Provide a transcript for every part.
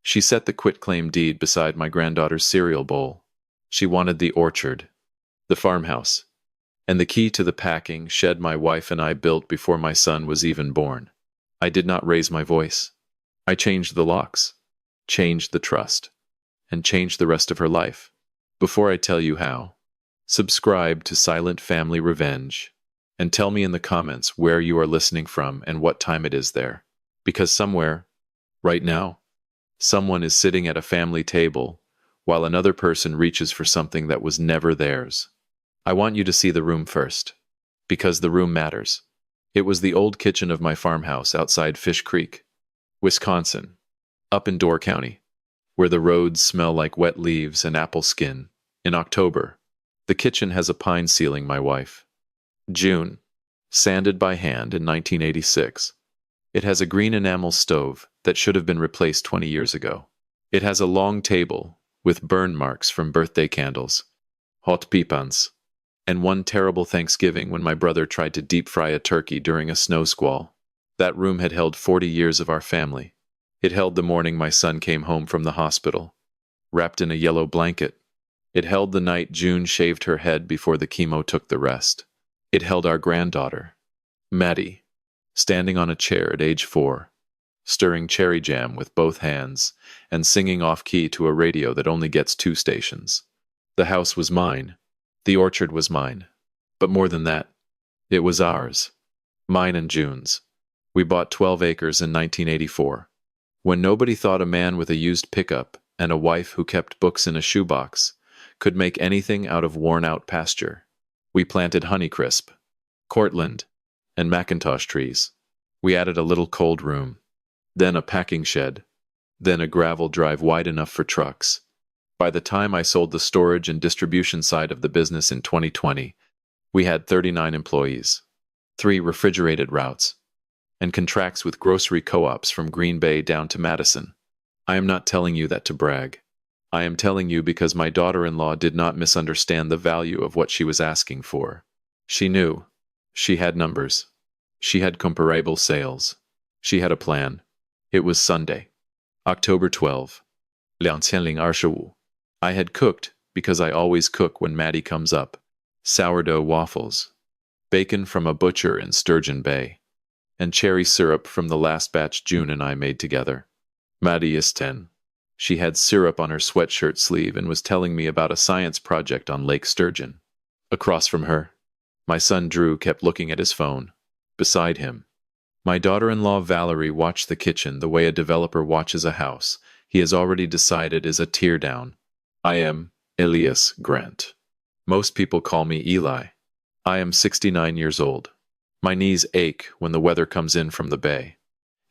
She set the quitclaim deed beside my granddaughter's cereal bowl. She wanted the orchard, the farmhouse, and the key to the packing shed my wife and I built before my son was even born. I did not raise my voice. I changed the locks, changed the trust, and changed the rest of her life. Before I tell you how, subscribe to Silent Family Revenge, and tell me in the comments where you are listening from and what time it is there. Because somewhere, right now, someone is sitting at a family table while another person reaches for something that was never theirs. I want you to see the room first, because the room matters. It was the old kitchen of my farmhouse outside Fish Creek, Wisconsin, up in Door County, where the roads smell like wet leaves and apple skin. In October, the kitchen has a pine ceiling, my wife. June, sanded by hand in 1986. It has a green enamel stove that should have been replaced 20 years ago. It has a long table with burn marks from birthday candles, hot pipans, and one terrible Thanksgiving when my brother tried to deep fry a turkey during a snow squall. That room had held 40 years of our family. It held the morning my son came home from the hospital, wrapped in a yellow blanket. It held the night June shaved her head before the chemo took the rest. It held our granddaughter, Maddie, standing on a chair at age 4, stirring cherry jam with both hands and singing off-key to a radio that only gets 2 stations. The house was mine. The orchard was mine. But more than that, it was ours. Mine and June's. We bought 12 acres in 1984. When nobody thought a man with a used pickup and a wife who kept books in a shoebox could make anything out of worn-out pasture, we planted Honeycrisp, Cortland, and Macintosh trees. We added a little cold room, then a packing shed, then a gravel drive wide enough for trucks. By the time I sold the storage and distribution side of the business in 2020, we had 39 employees, 3 refrigerated routes, and contracts with grocery co-ops from Green Bay down to Madison. I am not telling you that to brag. I am telling you because my daughter-in-law did not misunderstand the value of what she was asking for. She knew. She had numbers. She had comparable sales. She had a plan. It was Sunday, October 12, 2025. I had cooked, because I always cook when Maddie comes up, sourdough waffles, bacon from a butcher in Sturgeon Bay, and cherry syrup from the last batch June and I made together. Maddie is 10. She had syrup on her sweatshirt sleeve and was telling me about a science project on Lake Sturgeon. Across from her, my son Drew kept looking at his phone. Beside him, my daughter-in-law Valerie watched the kitchen the way a developer watches a house he has already decided is a teardown. I am Elias Grant. Most people call me Eli. I am 69 years old. My knees ache when the weather comes in from the bay,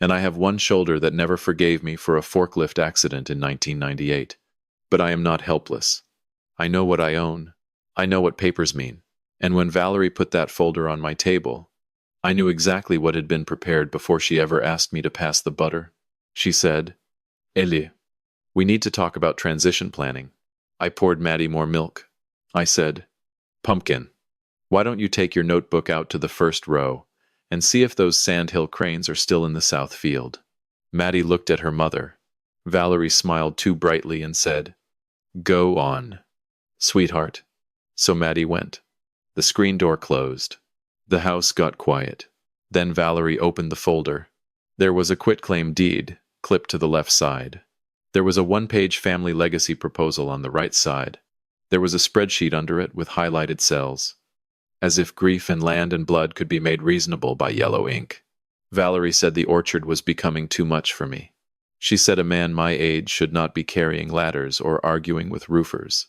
and I have one shoulder that never forgave me for a forklift accident in 1998. But I am not helpless. I know what I own. I know what papers mean. And when Valerie put that folder on my table, I knew exactly what had been prepared before she ever asked me to pass the butter. She said, Eli, we need to talk about transition planning. I poured Maddie more milk. I said, Pumpkin, why don't you take your notebook out to the first row and see if those sandhill cranes are still in the south field? Maddie looked at her mother. Valerie smiled too brightly and said, Go on, sweetheart. So Maddie went. The screen door closed. The house got quiet. Then Valerie opened the folder. There was a quitclaim deed clipped to the left side. There was a 1-page family legacy proposal on the right side. There was a spreadsheet under it with highlighted cells, as if grief and land and blood could be made reasonable by yellow ink. Valerie said the orchard was becoming too much for me. She said a man my age should not be carrying ladders or arguing with roofers.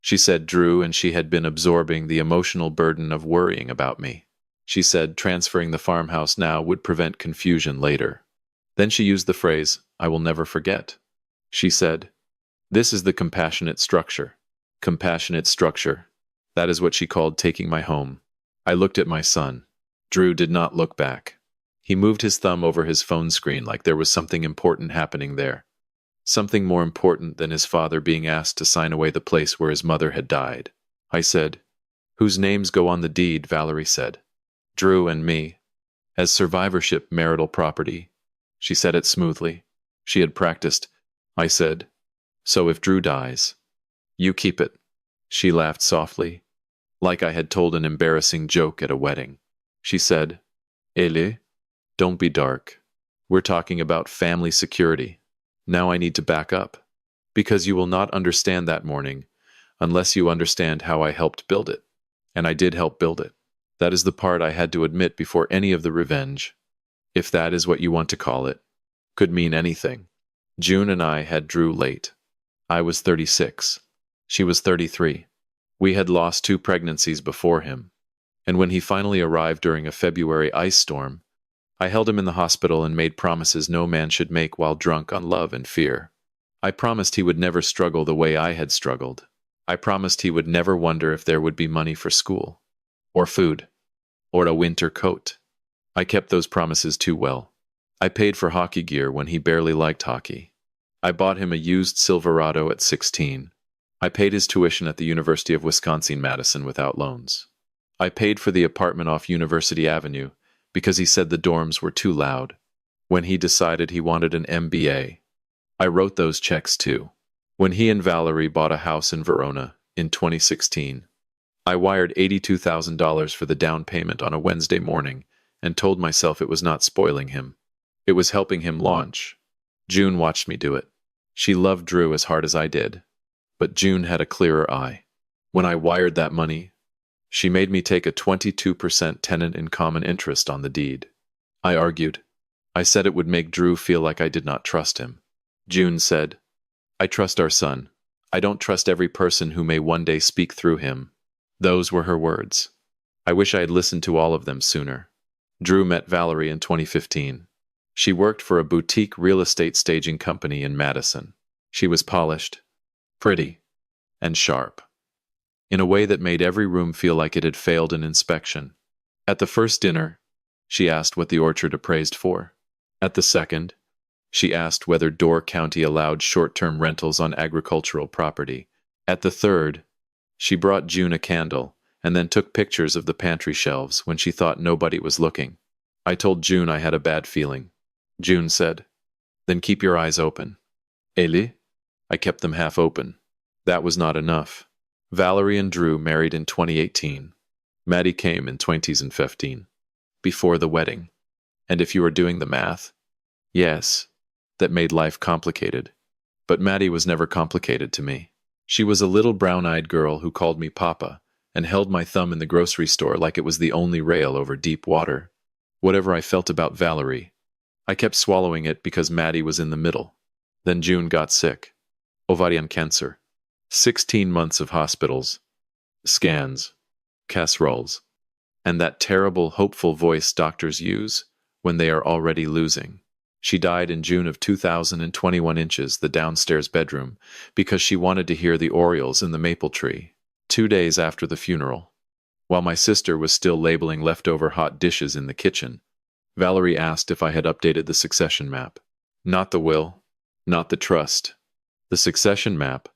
She said Drew and she had been absorbing the emotional burden of worrying about me. She said transferring the farmhouse now would prevent confusion later. Then she used the phrase, I will never forget. She said, This is the compassionate structure. Compassionate structure. That is what she called taking my home. I looked at my son. Drew did not look back. He moved his thumb over his phone screen like there was something important happening there. Something more important than his father being asked to sign away the place where his mother had died. I said, Whose names go on the deed? Valerie said. Drew and me. As survivorship marital property. She said it smoothly. She had practiced, I said. So if Drew dies, you keep it. She laughed softly, like I had told an embarrassing joke at a wedding. She said, Ele, don't be dark. We're talking about family security. Now I need to back up. Because you will not understand that morning unless you understand how I helped build it. And I did help build it. That is the part I had to admit before any of the revenge, if that is what you want to call it, could mean anything. June and I had Drew late. I was 36. She was 33. We had lost 2 pregnancies before him. And when he finally arrived during a February ice storm, I held him in the hospital and made promises no man should make while drunk on love and fear. I promised he would never struggle the way I had struggled. I promised he would never wonder if there would be money for school, or food, or a winter coat. I kept those promises too well. I paid for hockey gear when he barely liked hockey. I bought him a used Silverado at 16. I paid his tuition at the University of Wisconsin-Madison without loans. I paid for the apartment off University Avenue because he said the dorms were too loud. When he decided he wanted an MBA, I wrote those checks too. When he and Valerie bought a house in Verona in 2016, I wired $82,000 for the down payment on a Wednesday morning and told myself it was not spoiling him. It was helping him launch. June watched me do it. She loved Drew as hard as I did, but June had a clearer eye. When I wired that money, she made me take a 22% tenant in common interest on the deed. I argued. I said it would make Drew feel like I did not trust him. June said, I trust our son. I don't trust every person who may one day speak through him. Those were her words. I wish I had listened to all of them sooner. Drew met Valerie in 2015. She worked for a boutique real estate staging company in Madison. She was polished, pretty, and sharp, in a way that made every room feel like it had failed an inspection. At the first dinner, she asked what the orchard appraised for. At the second, she asked whether Door County allowed short-term rentals on agricultural property. At the third, she brought June a candle and then took pictures of the pantry shelves when she thought nobody was looking. I told June I had a bad feeling. June said, then keep your eyes open. Eli? I kept them half open. That was not enough. Valerie and Drew married in 2018. Maddie came in 2015, before the wedding. And if you were doing the math, yes, that made life complicated. But Maddie was never complicated to me. She was a little brown-eyed girl who called me Papa and held my thumb in the grocery store like it was the only rail over deep water. Whatever I felt about Valerie, I kept swallowing it because Maddie was in the middle. Then June got sick. Ovarian cancer. 16 months of hospitals, scans, casseroles, and that terrible, hopeful voice doctors use when they are already losing. She died in June of 2021 inches, the downstairs bedroom, because she wanted to hear the orioles in the maple tree. 2 days after the funeral, while my sister was still labeling leftover hot dishes in the kitchen, Valerie asked if I had updated the succession map. Not the will, not the trust. The succession map,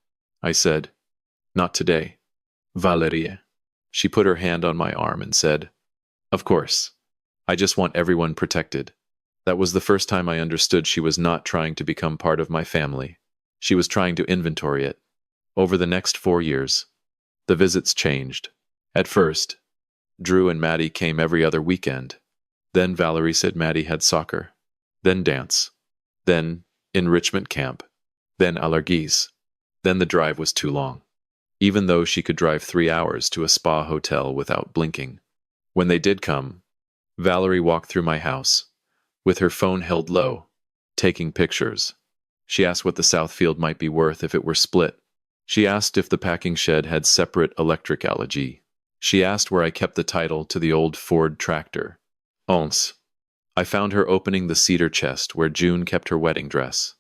I said. Not today. Valerie. She put her hand on my arm and said, of course. I just want everyone protected. That was the first time I understood she was not trying to become part of my family. She was trying to inventory it. Over the next 4 years, the visits changed. At first, Drew and Maddie came every other weekend. Then Valerie said Maddie had soccer. Then dance. Then enrichment camp. Then allergies. Then the drive was too long. Even though she could drive 3 hours to a spa hotel without blinking. When they did come, Valerie walked through my house, with her phone held low, taking pictures. She asked what the Southfield might be worth if it were split. She asked if the packing shed had separate electric allergy. She asked where I kept the title to the old Ford tractor. Once, I found her opening the cedar chest where June kept her wedding dress.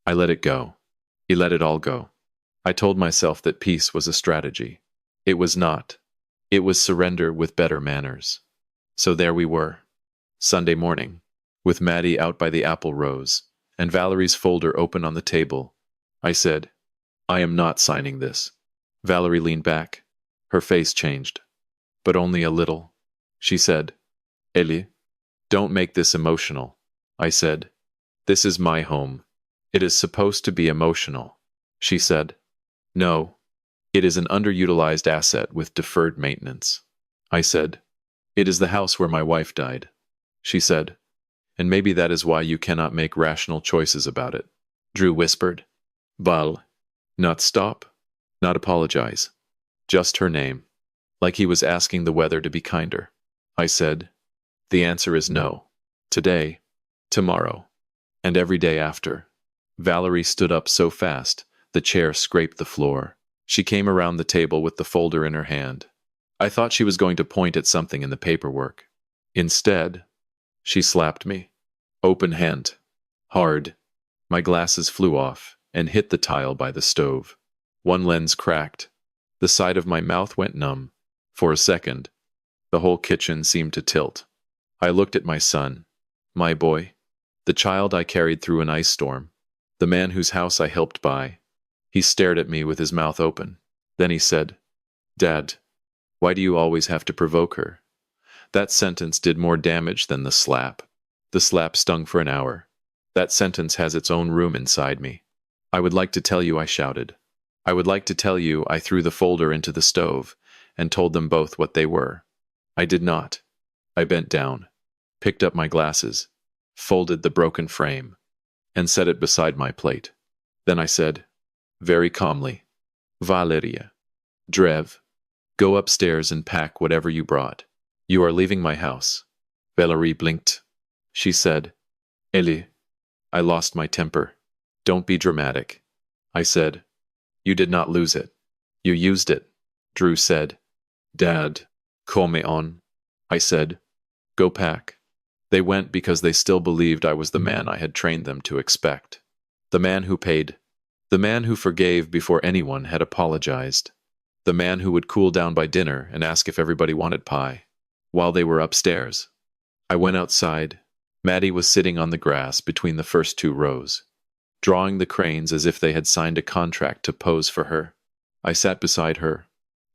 I let it go. He let it all go. I told myself that peace was a strategy. It was not. It was surrender with better manners. So there we were, Sunday morning, with Maddie out by the apple rows, and Valerie's folder open on the table. I said, I am not signing this. Valerie leaned back. Her face changed. But only a little. She said, Eli, don't make this emotional. I said, this is my home. It is supposed to be emotional, she said. No, it is an underutilized asset with deferred maintenance. I said, it is the house where my wife died. She said, and maybe that is why you cannot make rational choices about it. Drew whispered. Val. Not stop. Not apologize. Just her name. Like he was asking the weather to be kinder. I said, the answer is no. Today, tomorrow, and every day after. Valerie stood up so fast, the chair scraped the floor. She came around the table with the folder in her hand. I thought she was going to point at something in the paperwork. Instead, she slapped me. Open hand. Hard. My glasses flew off and hit the tile by the stove. One lens cracked. The side of my mouth went numb. For a second, the whole kitchen seemed to tilt. I looked at my son, my boy, the child I carried through an ice storm, the man whose house I helped buy. He stared at me with his mouth open. Then he said, Dad, why do you always have to provoke her? That sentence did more damage than the slap. The slap stung for an hour. That sentence has its own room inside me. I would like to tell you I shouted. I would like to tell you I threw the folder into the stove and told them both what they were. I did not. I bent down, picked up my glasses, folded the broken frame, and set it beside my plate. Then I said, very calmly, Valeria, Drev, go upstairs and pack whatever you brought. You are leaving my house. Valerie blinked. She said, Eli. I lost my temper. Don't be dramatic. I said, you did not lose it. You used it. Drew said, Dad, call me on. I said, go pack. They went because they still believed I was the man I had trained them to expect. The man who paid. The man who forgave before anyone had apologized. The man who would cool down by dinner and ask if everybody wanted pie. While they were upstairs. I went outside. Maddie was sitting on the grass between the first two rows, drawing the cranes as if they had signed a contract to pose for her. I sat beside her.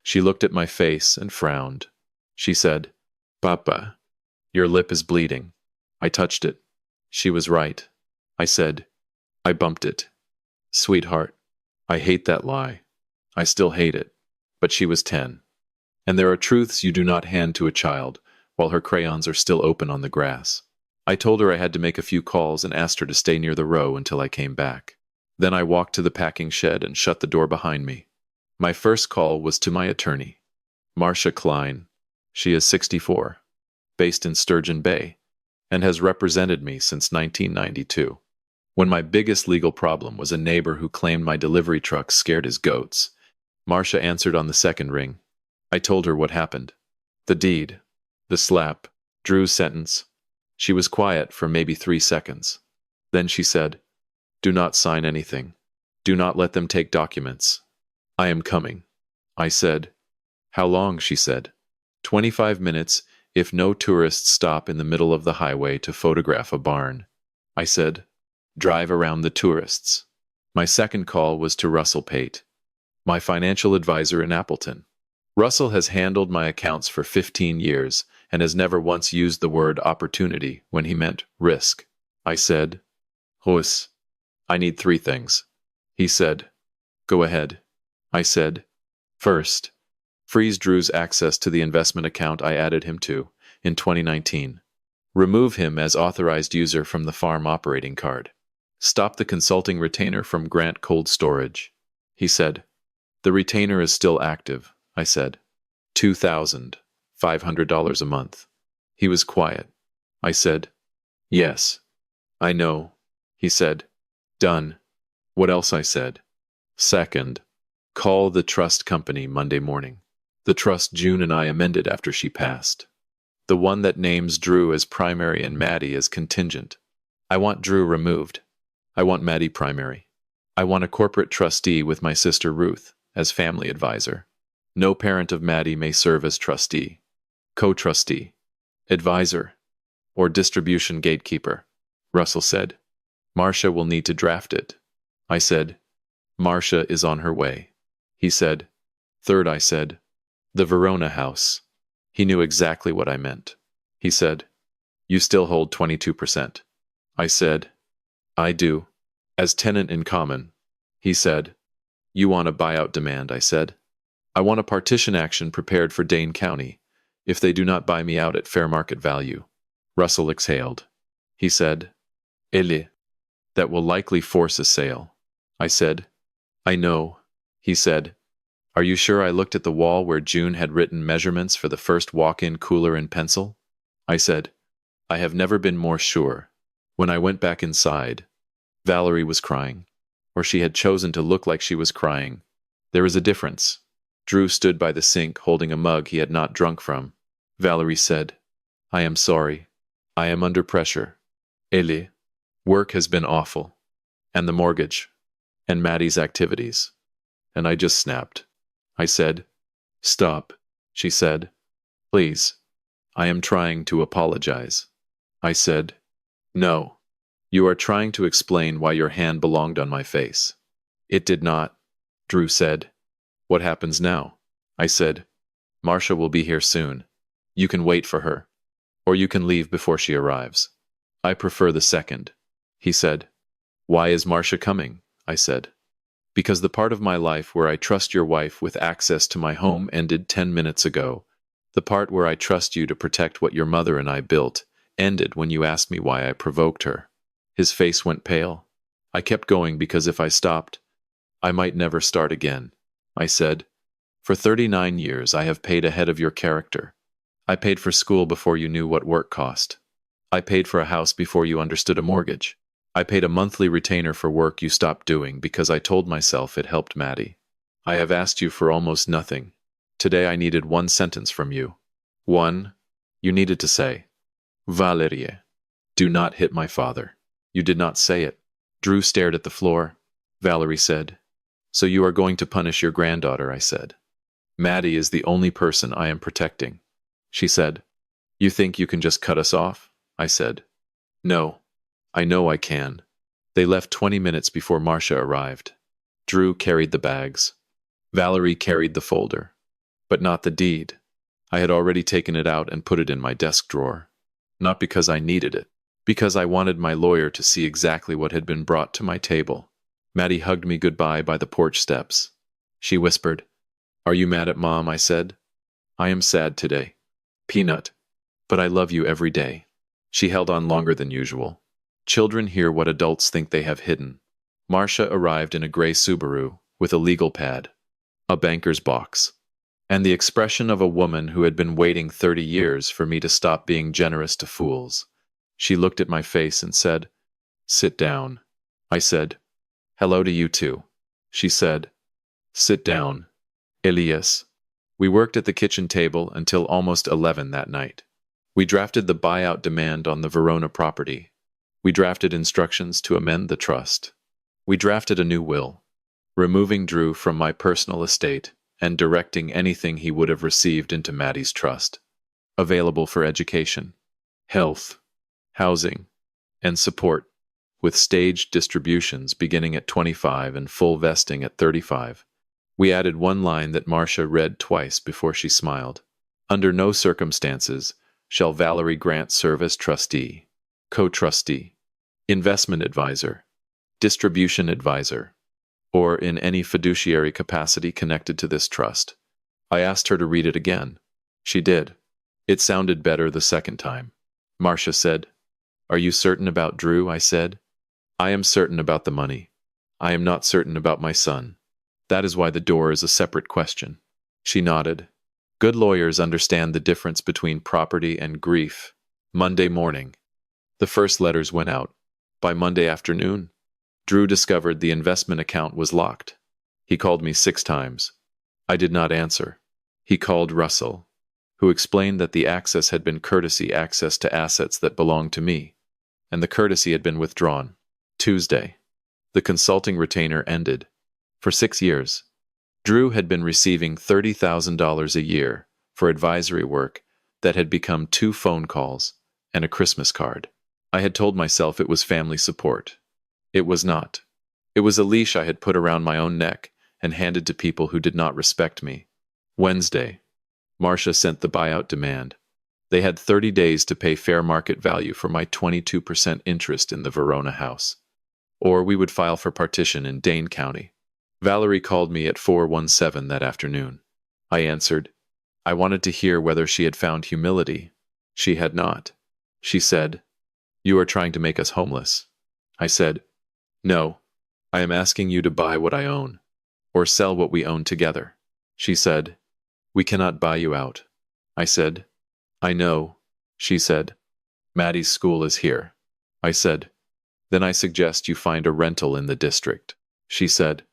She looked at my face and frowned. She said, Papa, your lip is bleeding. I touched it. She was right. I said, I bumped it. Sweetheart, I hate that lie. I still hate it. But she was 10. And there are truths you do not hand to a child while her crayons are still open on the grass. I told her I had to make a few calls and asked her to stay near the row until I came back. Then I walked to the packing shed and shut the door behind me. My first call was to my attorney, Marcia Klein. She is 64, based in Sturgeon Bay, and has represented me since 1992. When my biggest legal problem was a neighbor who claimed my delivery truck scared his goats, Marcia answered on the second ring. I told her what happened. The deed, the slap, Drew's sentence. She was quiet for maybe 3 seconds. Then she said, do not sign anything. Do not let them take documents. I am coming. I said, how long? She said, 25 minutes if no tourists stop in the middle of the highway to photograph a barn. I said, drive around the tourists. My second call was to Russell Pate, my financial advisor in Appleton. Russell has handled my accounts for 15 years and has never once used the word opportunity when he meant risk. I said, Russ, I need 3 things. He said, go ahead. I said, first, freeze Drew's access to the investment account I added him to in 2019. Remove him as authorized user from the farm operating card. Stop the consulting retainer from Grant Cold Storage. He said, the retainer is still active. I said, $2,500 a month. He was quiet. I said, yes, I know. He said, done. What else? I said, second, call the trust company Monday morning. The trust June and I amended after she passed. The one that names Drew as primary and Maddie as contingent. I want Drew removed. I want Maddie primary. I want a corporate trustee with my sister Ruth as family advisor. No parent of Maddie may serve as trustee, co-trustee, advisor, or distribution gatekeeper. Russell said, Marcia will need to draft it. I said, Marcia is on her way. He said, third. I said, the Verona house. He knew exactly what I meant. He said, you still hold 22%. I said, I do. As tenant in common, he said. You want a buyout demand, I said. I want a partition action prepared for Dane County, if they do not buy me out at fair market value. Russell exhaled. He said, Elle, that will likely force a sale. I said, I know. He said, Are you sure I looked at the wall where June had written measurements for the first walk-in cooler in pencil? I said, I have never been more sure. When I went back inside, Valerie was crying, or she had chosen to look like she was crying. There is a difference. Drew stood by the sink holding a mug he had not drunk from. Valerie said, I am sorry. I am under pressure. Elle, work has been awful. And the mortgage. And Maddie's activities. And I just snapped. I said, Stop, she said. Please. I am trying to apologize. I said, No. You are trying to explain why your hand belonged on my face. It did not, Drew said. What happens now? I said, Marcia will be here soon. You can wait for her. Or you can leave before she arrives. I prefer the second, he said. Why is Marcia coming? I said. Because the part of my life where I trust your wife with access to my home ended 10 minutes ago. The part where I trust you to protect what your mother and I built ended when you asked me why I provoked her. His face went pale. I kept going because if I stopped, I might never start again. I said, For 39 years I have paid ahead of your character. I paid for school before you knew what work cost. I paid for a house before you understood a mortgage. I paid a monthly retainer for work you stopped doing because I told myself it helped Maddie. I have asked you for almost nothing. Today I needed one sentence from you. One, you needed to say, Valerie, do not hit my father. You did not say it. Drew stared at the floor. Valerie said, So you are going to punish your granddaughter, I said. Maddie is the only person I am protecting. She said, You think you can just cut us off? I said, No. I know I can. They left 20 minutes before Marcia arrived. Drew carried the bags. Valerie carried the folder. But not the deed. I had already taken it out and put it in my desk drawer. Not because I needed it. Because I wanted my lawyer to see exactly what had been brought to my table. Maddie hugged me goodbye by the porch steps. She whispered, Are you mad at Mom? I said. I am sad today. Peanut. But I love you every day. She held on longer than usual. Children hear what adults think they have hidden. Marcia arrived in a gray Subaru with a legal pad, a banker's box, and the expression of a woman who had been waiting 30 years for me to stop being generous to fools. She looked at my face and said, Sit down. I said, Hello to you too. She said, Sit down. Elias. We worked at the kitchen table until almost 11 that night. We drafted the buyout demand on the Verona property. We drafted instructions to amend the trust. We drafted a new will, removing Drew from my personal estate and directing anything he would have received into Maddie's trust, available for education, health, housing, and support, with staged distributions beginning at 25 and full vesting at 35. We added one line that Marcia read twice before she smiled. Under no circumstances shall Valerie Grant serve as trustee, co-trustee, investment advisor, distribution advisor, or in any fiduciary capacity connected to this trust. I asked her to read it again. She did. It sounded better the second time. Marcia said, Are you certain about Drew? I said. I am certain about the money. I am not certain about my son. That is why the door is a separate question. She nodded. Good lawyers understand the difference between property and grief. Monday morning. The first letters went out. By Monday afternoon, Drew discovered the investment account was locked. He called me 6 times. I did not answer. He called Russell, who explained that the access had been courtesy access to assets that belonged to me, and the courtesy had been withdrawn. Tuesday. The consulting retainer ended. For 6 years, Drew had been receiving $30,000 a year for advisory work that had become 2 phone calls and a Christmas card. I had told myself it was family support. It was not. It was a leash I had put around my own neck and handed to people who did not respect me. Wednesday. Marcia sent the buyout demand. They had 30 days to pay fair market value for my 22% interest in the Verona house. or we would file for partition in Dane County. Valerie called me at 4:17 that afternoon. I answered. I wanted to hear whether she had found humility. She had not. She said, "You are trying to make us homeless." I said, "No, I am asking you to buy what I own, or sell what we own together." She said, "We cannot buy you out." I said, "I know." She said, "Maddie's school is here." I said, "Then I suggest you find a rental in the district." She said,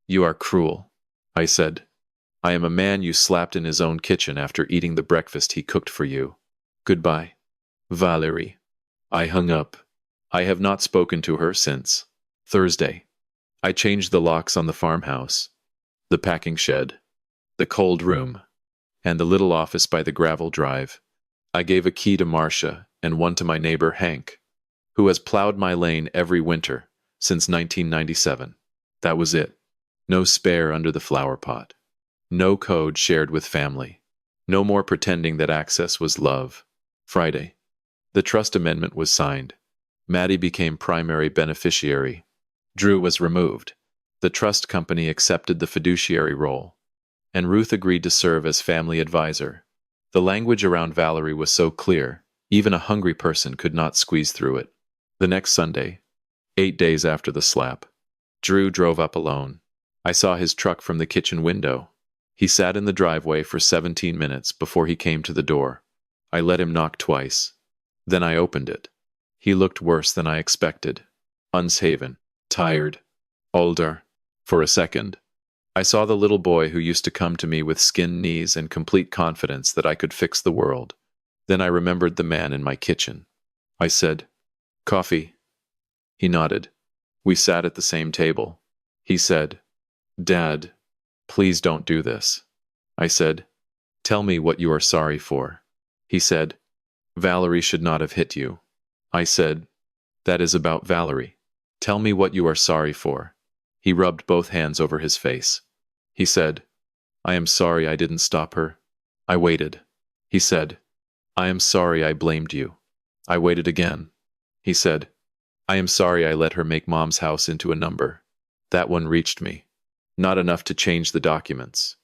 "You are cruel." I said, "I am a man you slapped in his own kitchen after eating the breakfast he cooked for you. Goodbye, Valerie." I hung up. I have not spoken to her since. Thursday. I changed the locks on the farmhouse, the packing shed, the cold room, and the little office by the gravel drive. I gave a key to Marcia and one to my neighbor Hank, who has plowed my lane every winter since 1997. That was it. No spare under the flower pot. No code shared with family. No more pretending that access was love. Friday. The trust amendment was signed. Maddie became primary beneficiary. Drew was removed. The trust company accepted the fiduciary role, and Ruth agreed to serve as family advisor. The language around Valerie was so clear, even a hungry person could not squeeze through it. The next Sunday, 8 days after the slap, Drew drove up alone. I saw his truck from the kitchen window. He sat in the driveway for 17 minutes before he came to the door. I let him knock twice. Then I opened it. He looked worse than I expected. Unshaven, tired, older. For a second, I saw the little boy who used to come to me with skinned knees and complete confidence that I could fix the world. Then I remembered the man in my kitchen. I said, "Coffee?" He nodded. We sat at the same table. He said, "Dad, please don't do this." I said, "Tell me what you are sorry for." He said, "Valerie should not have hit you." I said, "That is about Valerie. Tell me what you are sorry for." He rubbed both hands over his face. He said, "I am sorry I didn't stop her." I waited. He said, "I am sorry I blamed you." I waited again. He said, "I am sorry I let her make Mom's house into a number." That one reached me. Not enough to change the documents.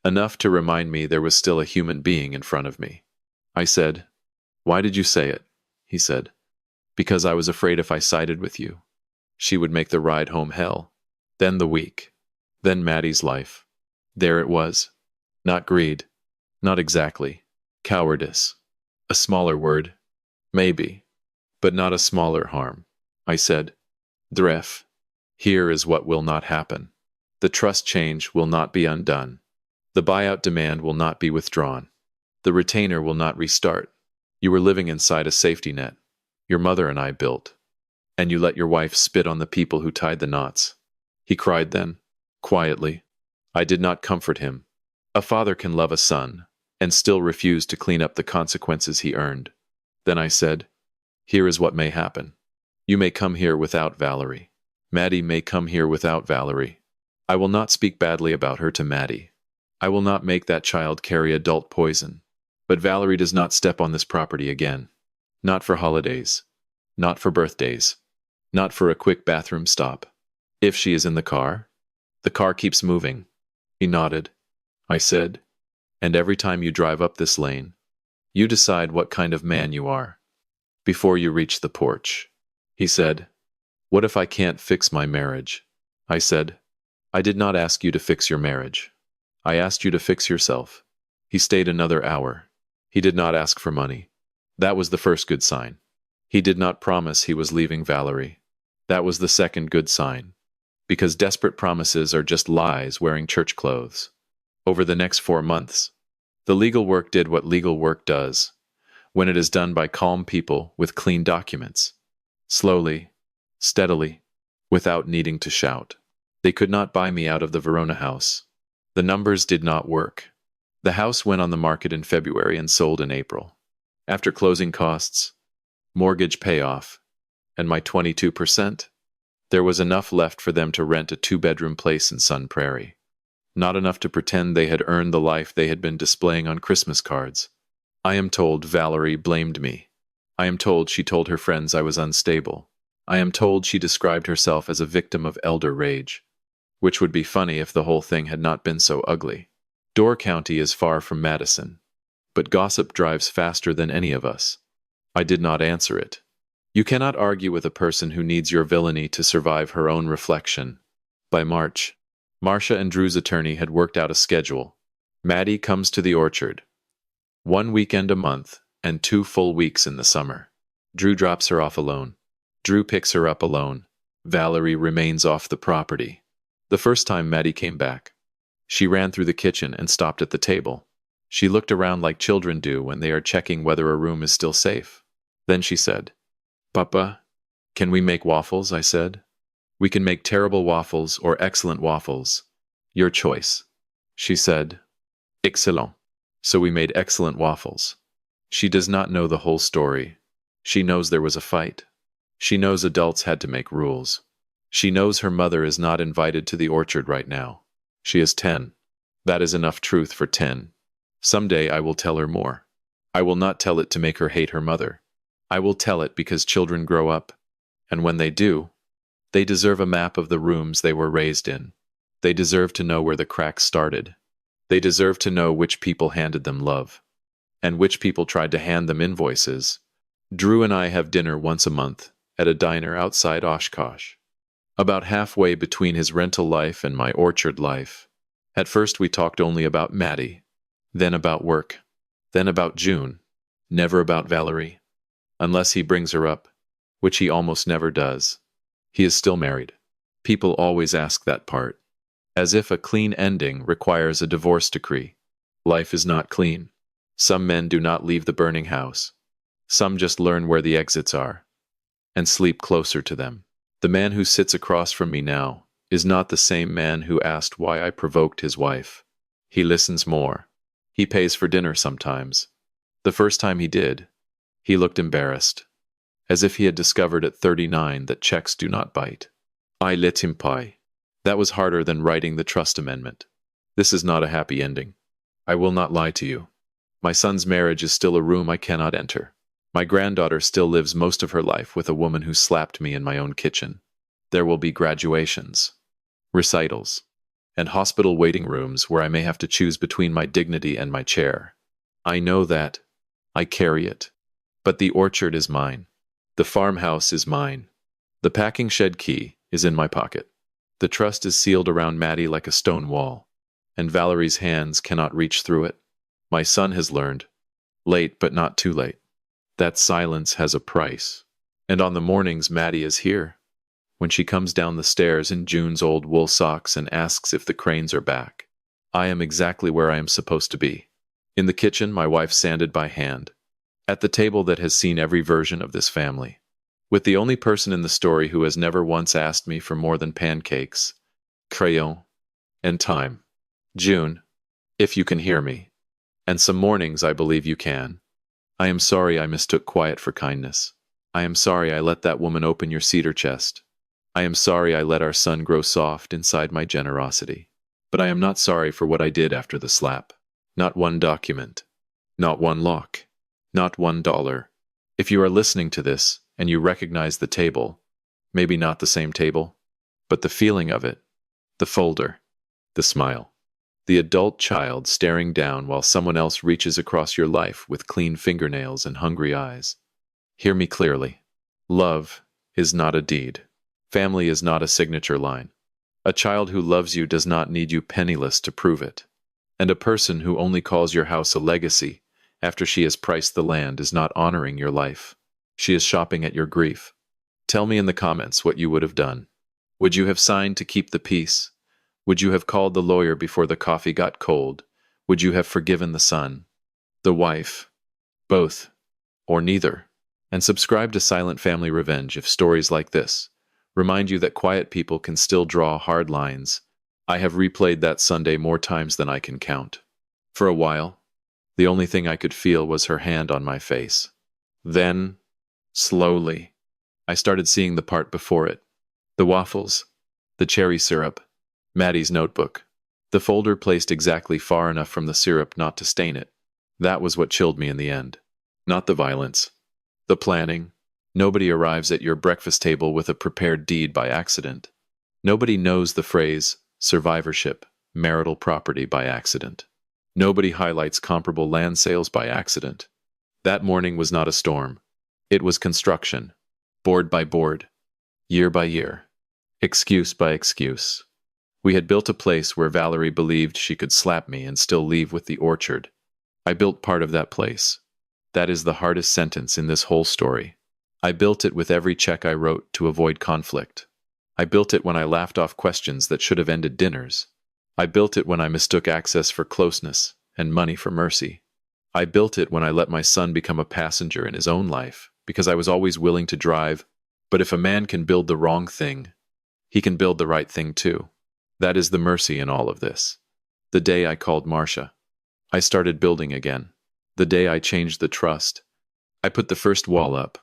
Enough to remind me there was still a human being in front of me. I said, "Why did you say it?" He said, "Because I was afraid if I sided with you, she would make the ride home hell. Then the week. Then Maddie's life. There it was. Not greed. Not exactly. Cowardice. A smaller word. Maybe. But not a smaller harm." I said, "Dref. Here is what will not happen. The trust change will not be undone. The buyout demand will not be withdrawn. The retainer will not restart. You were living inside a safety net. Your mother and I built. And you let your wife spit on the people who tied the knots." He cried then, quietly. I did not comfort him. A father can love a son, and still refuse to clean up the consequences he earned. Then I said, "Here is what may happen. You may come here without Valerie. Maddie may come here without Valerie. I will not speak badly about her to Maddie. I will not make that child carry adult poison. But Valerie does not step on this property again. Not for holidays. Not for birthdays. Not for a quick bathroom stop. If she is in the car keeps moving." He nodded. I said, "And every time you drive up this lane, you decide what kind of man you are, before you reach the porch." He said, "What if I can't fix my marriage?" I said, "I did not ask you to fix your marriage. I asked you to fix yourself." He stayed another hour. He did not ask for money. That was the first good sign. He did not promise he was leaving Valerie. That was the second good sign. Because desperate promises are just lies wearing church clothes. Over the next 4 months, the legal work did what legal work does, when it is done by calm people with clean documents. Slowly, steadily, without needing to shout. They could not buy me out of the Verona house. The numbers did not work. The house went on the market in February and sold in April. After closing costs, mortgage payoff, and my 22%, there was enough left for them to rent a 2-bedroom place in Sun Prairie. Not enough to pretend they had earned the life they had been displaying on Christmas cards. I am told Valerie blamed me. I am told she told her friends I was unstable. I am told she described herself as a victim of elder rage, which would be funny if the whole thing had not been so ugly. Door County is far from Madison, but gossip drives faster than any of us. I did not answer it. You cannot argue with a person who needs your villainy to survive her own reflection. By March, Marcia and Drew's attorney had worked out a schedule. Maddie comes to the orchard. 1 weekend a month, and 2 full weeks in the summer. Drew drops her off alone. Drew picks her up alone. Valerie remains off the property. The first time Maddie came back, she ran through the kitchen and stopped at the table. She looked around like children do when they are checking whether a room is still safe. Then she said, "Papa, can we make waffles?" I said. "We can make terrible waffles or excellent waffles. Your choice." She said, "Excellent." So we made excellent waffles. She does not know the whole story. She knows there was a fight. She knows adults had to make rules. She knows her mother is not invited to the orchard right now. She is 10. That is enough truth for 10. Someday I will tell her more. I will not tell it to make her hate her mother. I will tell it because children grow up, and when they do, they deserve a map of the rooms they were raised in. They deserve to know where the cracks started. They deserve to know which people handed them love, and which people tried to hand them invoices. Drew and I have dinner once a month at a diner outside Oshkosh, about halfway between his rental life and my orchard life. At first we talked only about Maddie, then about work, then about June, never about Valerie, unless he brings her up, which he almost never does. He is still married. People always ask that part, as if a clean ending requires a divorce decree. Life is not clean. Some men do not leave the burning house. Some just learn where the exits are, and sleep closer to them. The man who sits across from me now is not the same man who asked why I provoked his wife. He listens more. He pays for dinner sometimes. The first time he did, he looked embarrassed, as if he had discovered at 39 that checks do not bite. I let him pay. That was harder than writing the trust amendment. This is not a happy ending. I will not lie to you. My son's marriage is still a room I cannot enter. My granddaughter still lives most of her life with a woman who slapped me in my own kitchen. There will be graduations, recitals, and hospital waiting rooms where I may have to choose between my dignity and my chair. I know that. I carry it. But the orchard is mine. The farmhouse is mine. The packing shed key is in my pocket. The trust is sealed around Maddie like a stone wall, and Valerie's hands cannot reach through it. My son has learned, late but not too late, that silence has a price. And on the mornings Maddie is here, when she comes down the stairs in June's old wool socks and asks if the cranes are back, I am exactly where I am supposed to be. In the kitchen, my wife sanded by hand. At the table that has seen every version of this family. With the only person in the story who has never once asked me for more than pancakes, crayon, and time. June, if you can hear me. And some mornings I believe you can. I am sorry I mistook quiet for kindness. I am sorry I let that woman open your cedar chest. I am sorry I let our son grow soft inside my generosity. But I am not sorry for what I did after the slap. Not one document. Not one lock. Not $1. If you are listening to this, and you recognize the table, maybe not the same table, but the feeling of it, the folder, the smile, the adult child staring down while someone else reaches across your life with clean fingernails and hungry eyes. Hear me clearly. Love is not a deed. Family is not a signature line. A child who loves you does not need you penniless to prove it. And a person who only calls your house a legacy after she has priced the land is not honoring your life. She is shopping at your grief. Tell me in the comments what you would have done. Would you have signed to keep the peace? Would you have called the lawyer before the coffee got cold? Would you have forgiven the son, the wife, both, or neither? And subscribe to Silent Family Revenge if stories like this remind you that quiet people can still draw hard lines. I have replayed that Sunday more times than I can count. For a while, the only thing I could feel was her hand on my face. Then, slowly, I started seeing the part before it. The waffles, the cherry syrup, Maddie's notebook, the folder placed exactly far enough from the syrup not to stain it. That was what chilled me in the end. Not the violence, the planning, Nobody arrives at your breakfast table with a prepared deed by accident. Nobody knows the phrase survivorship, marital property by accident. Nobody highlights comparable land sales by accident. That morning was not a storm. It was construction, board by board, year by year, excuse by excuse. We had built a place where Valerie believed she could slap me and still leave with the orchard. I built part of that place. That is the hardest sentence in this whole story. I built it with every check I wrote to avoid conflict. I built it when I laughed off questions that should have ended dinners. I built it when I mistook access for closeness and money for mercy. I built it when I let my son become a passenger in his own life, because I was always willing to drive. But if a man can build the wrong thing, he can build the right thing too. That is the mercy in all of this. The day I called Marcia, I started building again. The day I changed the trust, I put the first wall up.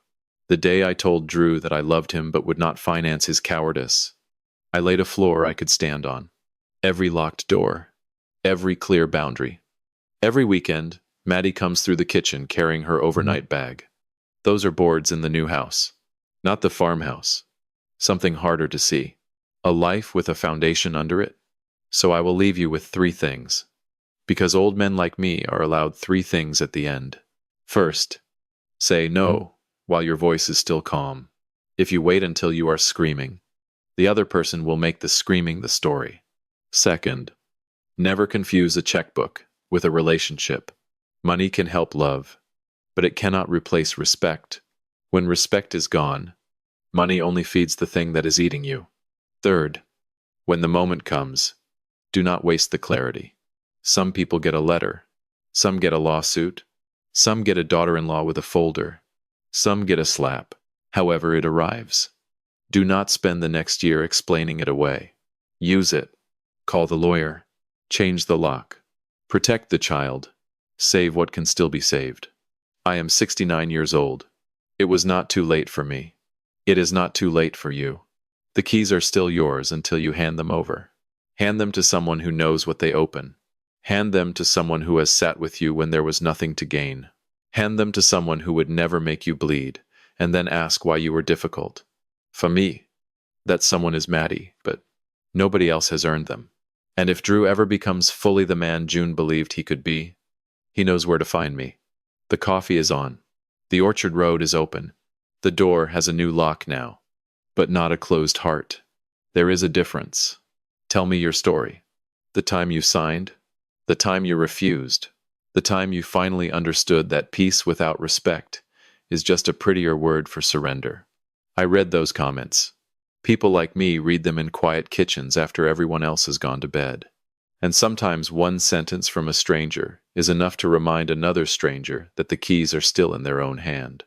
The day I told Drew that I loved him but would not finance his cowardice, I laid a floor I could stand on. Every locked door, every clear boundary. Every weekend, Maddie comes through the kitchen carrying her overnight bag. Those are boards in the new house, not the farmhouse. Something harder to see. A life with a foundation under it. So I will leave you with 3 things. Because old men like me are allowed 3 things at the end. First, say no while your voice is still calm. If you wait until you are screaming, the other person will make the screaming the story. Second, never confuse a checkbook with a relationship. Money can help love, but it cannot replace respect. When respect is gone, money only feeds the thing that is eating you. Third, when the moment comes, do not waste the clarity. Some people get a letter. Some get a lawsuit. Some get a daughter-in-law with a folder. Some get a slap. However it arrives. Do not spend the next year explaining it away. Use it. Call the lawyer. Change the lock. Protect the child. Save what can still be saved. I am 69 years old. It was not too late for me. It is not too late for you. The keys are still yours until you hand them over. Hand them to someone who knows what they open. Hand them to someone who has sat with you when there was nothing to gain. Hand them to someone who would never make you bleed, and then ask why you were difficult. For me, that someone is Maddie, but nobody else has earned them. And if Drew ever becomes fully the man June believed he could be, he knows where to find me. The coffee is on. The orchard road is open. The door has a new lock now, but not a closed heart. There is a difference. Tell me your story. The time you signed, the time you refused, the time you finally understood that peace without respect is just a prettier word for surrender. I read those comments. People like me read them in quiet kitchens after everyone else has gone to bed. And sometimes one sentence from a stranger is enough to remind another stranger that the keys are still in their own hand.